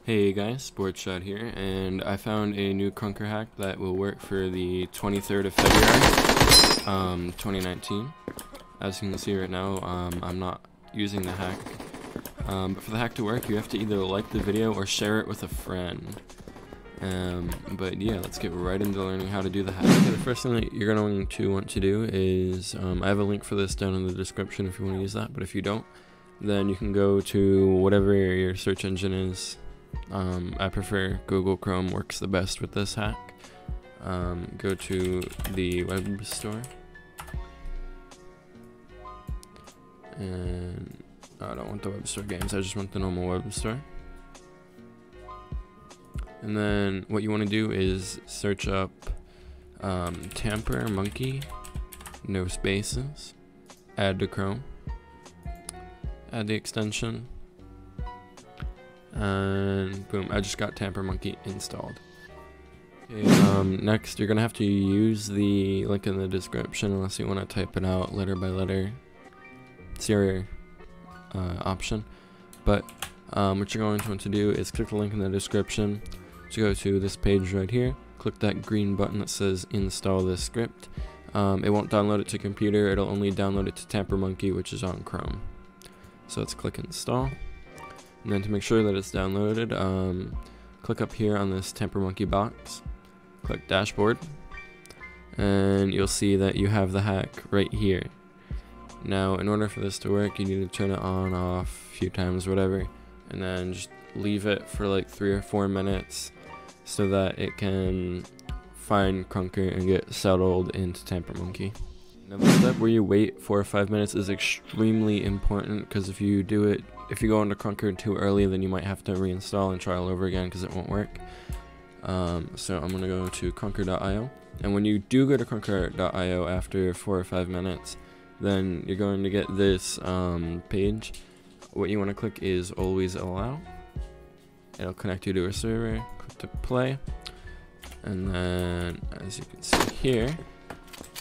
Hey guys, Sports Shot here, and I found a new Crunker hack that will work for the 23rd of February, 2019. As you can see right now, I'm not using the hack. But for the hack to work, you have to either like the video or share it with a friend. But yeah, let's get right into learning how to do the hack. Okay, the first thing that you're going to want to do is, I have a link for this down in the description if you want to use that, but if you don't, then you can go to whatever your search engine is. I prefer Google Chrome, works the best with this hack. Go to the web store, and I don't want the web store games, I just want the normal web store. And then what you want to do is search up Tamper Monkey, no spaces, add to Chrome, add the extension, and boom, I just got Tamper Monkey installed. Okay, next you're gonna have to use the link in the description unless you want to type it out letter by letter. It's your option, but what you're going to want to do is click the link in the description to go to this page right here. Click that green button that says install this script. It won't download it to computer, it'll only download it to Tamper Monkey, which is on Chrome. So let's click install. And then to make sure that it's downloaded, click up here on this Tamper Monkey box, click dashboard, and you'll see that you have the hack right here. Now in order for this to work, you need to turn it on, off a few times, whatever, and then just leave it for like 3 or 4 minutes so that it can find Crunker and get settled into Tamper Monkey. Now the step where you wait 4 or 5 minutes is extremely important, because if you go into Crunker too early, then you might have to reinstall and try all over again because it won't work. So I'm going to go to crunker.io, and when you do go to crunker.io after 4 or 5 minutes, then you're going to get this page. What you want to click is always allow. It'll connect you to a server. Click to play, and then as you can see here,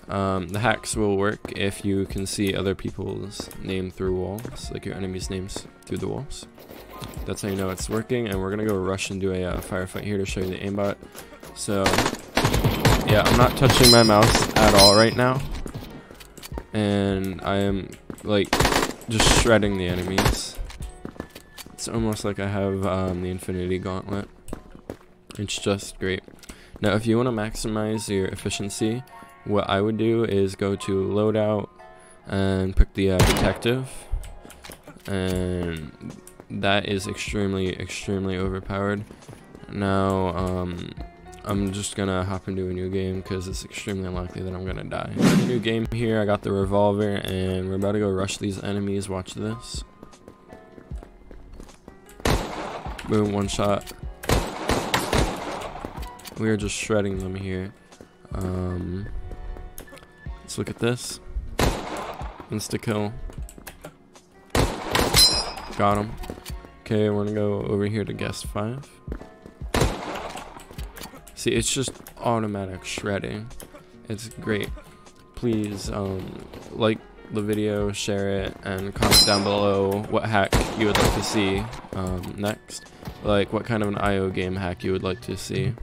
the hacks will work if you can see other people's name through walls, like your enemy's names through the walls. That's how you know it's working. And we're gonna go rush and do a firefight here to show you the aimbot. So yeah, I'm not touching my mouse at all right now, and I am like just shredding the enemies. It's almost like I have the Infinity Gauntlet. It's just great. Now if you want to maximize your efficiency, what I would do is go to loadout and pick the detective, and that is extremely overpowered. Now I'm just gonna hop into a new game because it's extremely unlikely that I'm gonna die. In a new game here, I got the revolver, and we're about to go rush these enemies. Watch this. Boom, one shot. We are just shredding them here. Let's look at this. Insta kill. Got him. Okay, we're gonna go over here to guest 5. See, it's just automatic shredding. It's great. Please like the video, share it, and comment down below what hack you would like to see next. Like what kind of an IO game hack you would like to see.